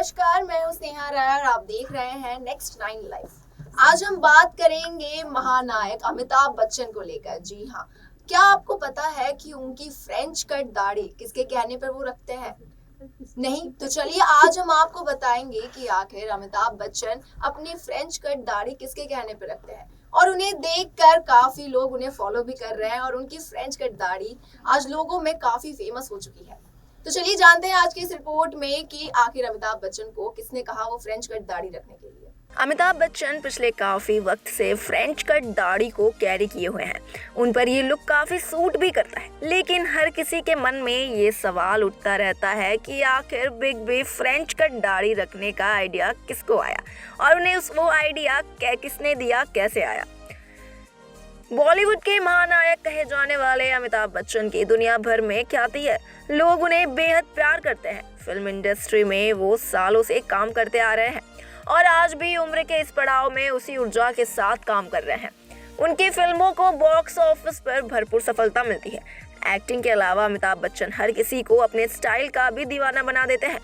नमस्कार, मैं हूँ स्नेहा राय और आप देख रहे हैं नेक्स्ट 9 लाइफ। आज हम बात करेंगे महानायक अमिताभ बच्चन को लेकर। जी हाँ, क्या आपको पता है कि उनकी फ्रेंच कट दाढ़ी किसके कहने पर वो रखते हैं? नहीं तो चलिए आज हम आपको बताएंगे कि आखिर अमिताभ बच्चन अपनी फ्रेंच कट दाढ़ी किसके कहने पर रखते हैं। और उन्हें देखकर काफी लोग उन्हें फॉलो भी कर रहे हैं और उनकी फ्रेंच कट दाढ़ी आज लोगों में काफी फेमस हो चुकी है। तो चलिए जानते हैं आज की इस रिपोर्ट में कि आखिर अमिताभ बच्चन को किसने कहा वो फ्रेंच कट दाढ़ी रखने के लिए। अमिताभ बच्चन पिछले काफी वक्त से फ्रेंच कट दाढ़ी को कैरी किए हुए हैं। उन पर ये लुक काफी सूट भी करता है, लेकिन हर किसी के मन में ये सवाल उठता रहता है कि आखिर बिग बी फ्रेंच कट दाढ़ी रखने का आइडिया किसको आया और उन्हें वो आइडिया किसने दिया, कैसे आया। बॉलीवुड के महानायक कहे जाने वाले अमिताभ बच्चन की दुनिया भर में ख्याति है। लोग उन्हें बेहद प्यार करते हैं। फिल्म इंडस्ट्री में वो सालों से काम करते आ रहे हैं और आज भी उम्र के इस पड़ाव में उसी ऊर्जा के साथ काम कर रहे हैं। उनकी फिल्मों को बॉक्स ऑफिस पर भरपूर सफलता मिलती है। एक्टिंग के अलावा अमिताभ बच्चन हर किसी को अपने स्टाइल का भी दीवाना बना देते हैं।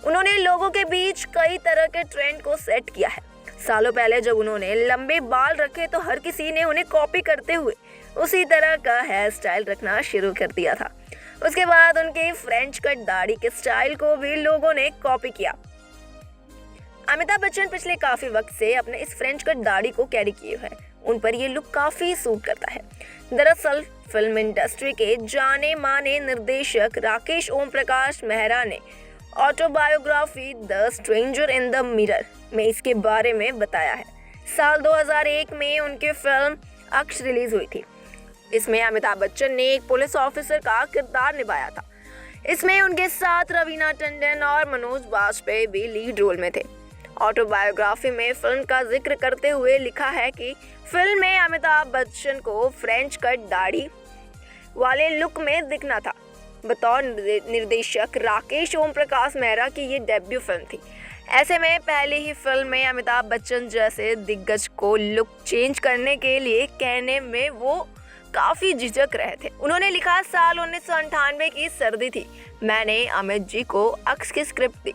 उन्होंने लोगों के बीच कई तरह के ट्रेंड को सेट किया है। सालों पहले जब उन्होंने लंबे बाल रखे तो हर किसी ने उन्हें कॉपी करते हुए उसी तरह का हेयर स्टाइल रखना शुरू कर दिया था। उसके बाद उनके फ्रेंच कट दाढ़ी के स्टाइल को भी लोगों ने कॉपी किया। अमिताभ बच्चन पिछले काफी वक्त से अपने इस फ्रेंच कट दाढ़ी को कैरी किए हुए हैं। उन पर ये लुक काफी सूट करता है। दरअसल फिल्म इंडस्ट्री के जाने माने निर्देशक राकेश ओम प्रकाश मेहरा ने autobiography the stranger in the mirror में इसके बारे में बताया है। साल 2001 में उनकी फिल्म अक्ष रिलीज हुई थी। इसमें अमिताभ बच्चन ने एक पुलिस ऑफिसर का किरदार निभाया था। इसमें उनके साथ रवीना टंडन और मनोज बाजपेयी भी लीड रोल में थे। ऑटोबायोग्राफी में फिल्म का जिक्र करते हुए लिखा है कि फिल्म में अमिताभ बच्चन को फ्रेंच कट दाढ़ी वाले लुक में दिखना था। बतौर निर्देशक राकेश ओम प्रकाश मेहरा की ये डेब्यू फिल्म थी। ऐसे में पहले ही फिल्म में अमिताभ बच्चन जैसे दिग्गज को लुक चेंज करने के लिए कहने में वो काफ़ी झिझक रहे थे। उन्होंने लिखा, साल 1998 की सर्दी थी। मैंने अमित जी को अक्ष की स्क्रिप्ट दी।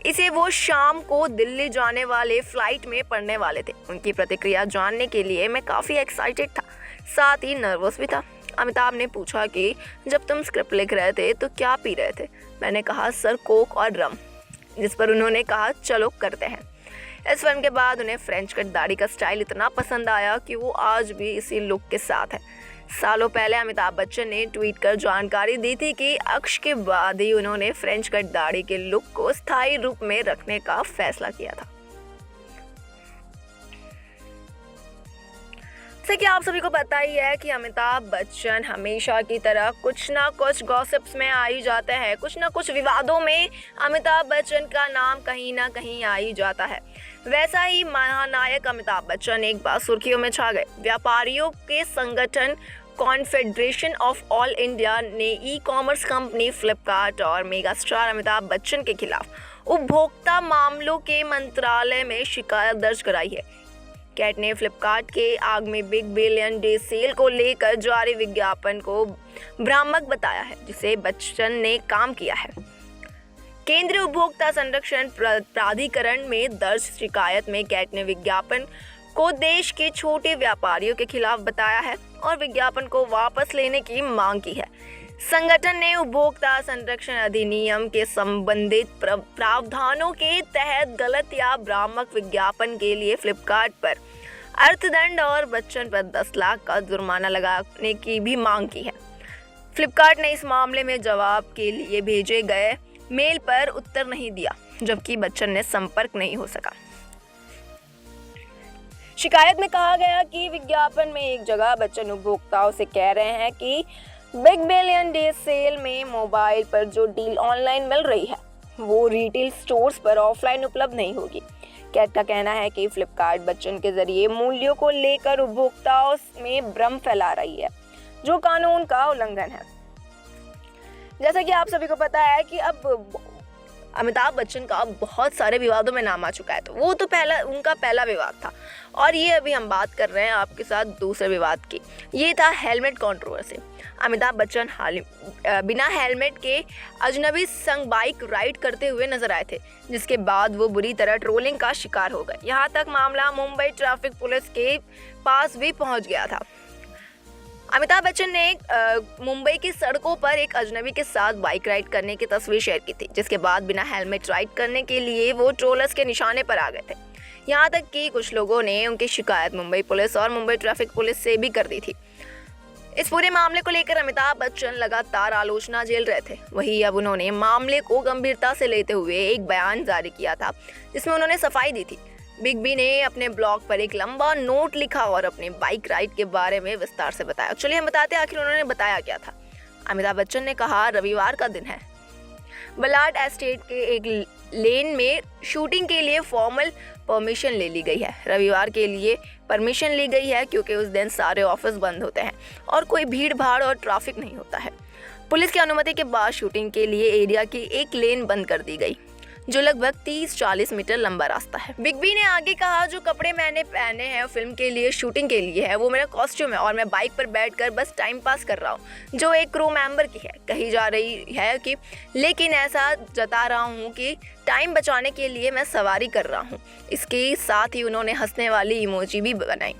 इसे वो शाम को दिल्ली जाने वाले फ्लाइट में पढ़ने वाले थे। उनकी प्रतिक्रिया जानने के लिए मैं काफ़ी एक्साइटेड था, साथ ही नर्वस भी था। अमिताभ ने पूछा कि जब तुम स्क्रिप्ट लिख रहे थे तो क्या पी रहे थे? मैंने कहा, सर कोक और रम। जिस पर उन्होंने कहा, चलो करते हैं। इस फिल्म के बाद उन्हें फ्रेंच कट दाढ़ी का स्टाइल इतना पसंद आया कि वो आज भी इसी लुक के साथ है। सालों पहले अमिताभ बच्चन ने ट्वीट कर जानकारी दी थी कि अक्ष के बाद ही उन्होंने फ्रेंच कट दाढ़ी के लुक को स्थायी रूप में रखने का फैसला किया था। जैसे कि आप सभी को पता ही है कि अमिताभ बच्चन हमेशा की तरह कुछ ना कुछ गॉसिप्स में आ ही जाते हैं। कुछ ना कुछ विवादों में अमिताभ बच्चन का नाम कहीं ना कहीं आ ही जाता है। वैसा ही महानायक अमिताभ बच्चन एक बार सुर्खियों में छा गए। व्यापारियों के संगठन कॉन्फेडरेशन ऑफ ऑल इंडिया ने ई कॉमर्स कंपनी फ्लिपकार्ट और मेगा स्टार अमिताभ बच्चन के खिलाफ उपभोक्ता मामलों के मंत्रालय में शिकायत दर्ज कराई है। कैट ने फ्लिपकार्ट के आगामी बिग बिलियन डे सेल को लेकर जारी विज्ञापन को भ्रामक बताया है, जिसे बच्चन ने काम किया है। केंद्रीय उपभोक्ता संरक्षण प्राधिकरण में दर्ज शिकायत में कैट ने विज्ञापन को देश के छोटे व्यापारियों के खिलाफ बताया है और विज्ञापन को वापस लेने की मांग की है। संगठन ने उपभोक्ता संरक्षण अधिनियम के संबंधित प्रावधानों के तहत गलत या भ्रामक विज्ञापन के लिए फ्लिपकार्ट पर अर्थदंड और बच्चन पर 10 लाख का जुर्माना लगाने की भी मांग की है। फ्लिपकार्ट ने इस मामले में जवाब के लिए भेजे गए मेल पर उत्तर नहीं दिया, जबकि बच्चन ने संपर्क नहीं हो सका। शिकायत में कहा गया कि विज्ञापन में एक जगह बच्चन उपभोक्ताओं से कह रहे हैं कि बिग बिलियन डे सेल में मोबाइल पर जो डील ऑनलाइन मिल रही है वो रिटेल स्टोर्स पर ऑफलाइन उपलब्ध नहीं होगी। कैट का कहना है कि फ्लिपकार्ट बच्चन के जरिए मूल्यों को लेकर उपभोक्ताओं में भ्रम फैला रही है, जो कानून का उल्लंघन है। जैसा कि आप सभी को पता है कि अब अमिताभ बच्चन का बहुत सारे विवादों में नाम आ चुका है। तो वो तो उनका पहला विवाद था और ये अभी हम बात कर रहे हैं आपके साथ दूसरे विवाद की। ये था हेलमेट कंट्रोवर्सी। अमिताभ बच्चन बिना हेलमेट के अजनबी संग बाइक राइड करते हुए नजर आए थे, जिसके बाद वो बुरी तरह ट्रोलिंग का शिकार हो गए। यहाँ तक मामला मुंबई ट्रैफिक पुलिस के पास भी पहुंच गया था। अमिताभ बच्चन ने मुंबई की सड़कों पर एक अजनबी के साथ बाइक राइड करने की तस्वीर शेयर की थी, जिसके बाद बिना हेलमेट राइड करने के लिए वो ट्रोलर्स के निशाने पर आ गए थे। यहाँ तक कि कुछ लोगों ने उनकी शिकायत मुंबई पुलिस और मुंबई ट्रैफिक पुलिस से भी कर दी थी। इस पूरे मामले को लेकर अमिताभ बच्चन लगातार आलोचना झेल रहे थे। वहीं अब उन्होंने मामले को गंभीरता से लेते हुए एक बयान जारी किया था, जिसमें उन्होंने सफाई दी थी। बिग बी ने अपने ब्लॉग पर एक लंबा नोट लिखा और अपने बाइक राइड के बारे में विस्तार से बताया। चलिए हम बताते हैं आखिर उन्होंने बताया क्या था। अमिताभ बच्चन ने कहा, रविवार का दिन है। बलाड एस्टेट के एक लेन में शूटिंग के लिए फॉर्मल परमिशन ले ली गई है। रविवार के लिए परमिशन ली गई है क्योंकि उस दिन सारे ऑफिस बंद होते हैं और कोई भीड़ भाड़ और ट्रैफिक नहीं होता है। पुलिस की अनुमति के बाद शूटिंग के लिए एरिया की एक लेन बंद कर दी गई, जो लगभग 30-40 मीटर लंबा रास्ता है। बिग बी ने आगे कहा, जो कपड़े मैंने पहने हैं फिल्म के लिए, शूटिंग के लिए है, वो मेरा कॉस्ट्यूम है और मैं बाइक पर बैठकर बस टाइम पास कर रहा हूँ, जो एक क्रू मेंबर की है। कही जा रही है कि लेकिन ऐसा जता रहा हूँ कि टाइम बचाने के लिए मैं सवारी कर रहा हूँ। इसके साथ ही उन्होंने हंसने वाली इमोजी भी बनाई।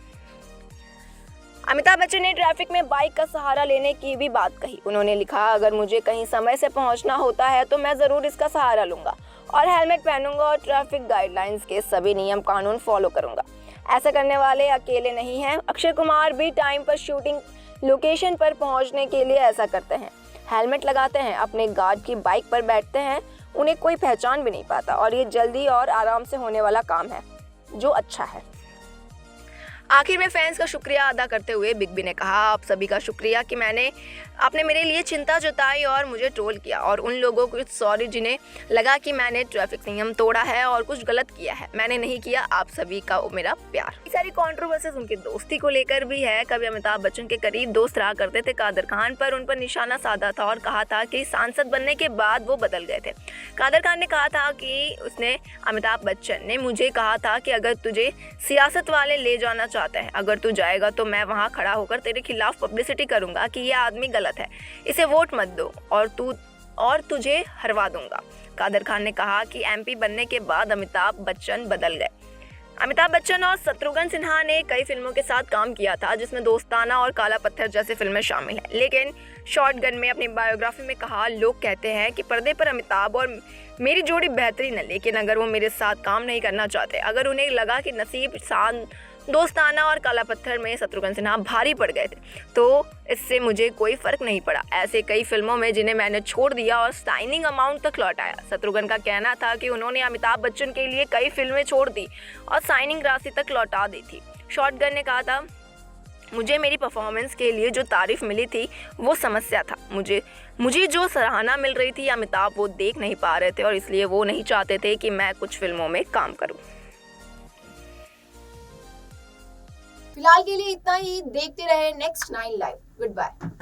अमिताभ बच्चन ने ट्रैफिक में बाइक का सहारा लेने की भी बात कही। उन्होंने लिखा, अगर मुझे कहीं समय से पहुंचना होता है तो मैं ज़रूर इसका सहारा लूंगा और हेलमेट पहनूंगा और ट्रैफिक गाइडलाइंस के सभी नियम कानून फॉलो करूंगा। ऐसा करने वाले अकेले नहीं हैं। अक्षय कुमार भी टाइम पर शूटिंग लोकेशन पर पहुंचने के लिए ऐसा करते हैं। हेलमेट लगाते हैं, अपने गार्ड की बाइक पर बैठते हैं, उन्हें कोई पहचान भी नहीं पाता और ये जल्दी और आराम से होने वाला काम है, जो अच्छा है। आखिर में फैंस का शुक्रिया अदा करते हुए बिग बी ने कहा, आप सभी का शुक्रिया कि आपने मेरे लिए चिंता जताई और मुझे ट्रोल किया, और उन लोगों को सॉरी जिन्हें लगा कि मैंने ट्रैफिक नियम तोड़ा है और कुछ गलत किया है। मैंने नहीं किया। आप सभी का मेरा प्यार। सारी कंट्रोवर्सीज उनकी दोस्ती को लेकर भी है। कभी अमिताभ बच्चन के करीब दोस्त रहा करते थे कादर खान, पर उन पर निशाना साधा था और कहा था कि सांसद बनने के बाद वो बदल गए थे। कादर खान ने कहा था कि अमिताभ बच्चन ने मुझे कहा था कि अगर तुझे सियासत वाले ले जाना चाहते हैं, अगर तू जाएगा तो मैं वहां खड़ा होकर तेरे खिलाफ पब्लिसिटी करूंगा कि ये आदमी गलत है, इसे वोट मत दो और तुझे हरवा दूंगा। कादर खान ने कहा कि एमपी बनने के बाद अमिताभ बच्चन बदल गए। अमिताभ बच्चन और शत्रुघ्न सिन्हा ने कई फिल्मों के साथ काम किया था, जिसमें दोस्ताना और काला पत्थर जैसी फिल्में शामिल हैं। लेकिन शॉटगन में अपनी बायोग्राफी में कहा, लोग कहते हैं कि पर्दे पर अमिताभ और मेरी जोड़ी बेहतरीन है, लेकिन अगर वो मेरे साथ काम नहीं करना चाहते, अगर उन्हें लगा कि नसीब शान दोस्ताना और काला पत्थर में शत्रुघ्न सिन्हा भारी पड़ गए थे, तो इससे मुझे कोई फर्क नहीं पड़ा। ऐसे कई फिल्मों में जिन्हें मैंने छोड़ दिया और साइनिंग अमाउंट तक लौटाया। शत्रुघ्न का कहना था कि उन्होंने अमिताभ बच्चन के लिए कई फिल्में छोड़ दी और साइनिंग राशि तक लौटा दी थी। शॉटगन ने कहा था, मुझे मेरी परफॉर्मेंस के लिए जो तारीफ मिली थी वो समस्या था। मुझे जो सराहना मिल रही थी अमिताभ वो देख नहीं पा रहे थे और इसलिए वो नहीं चाहते थे कि मैं कुछ फिल्मों में काम करूं। फिलहाल के लिए इतना ही। देखते रहे नेक्स्ट 9 लाइव। Good bye.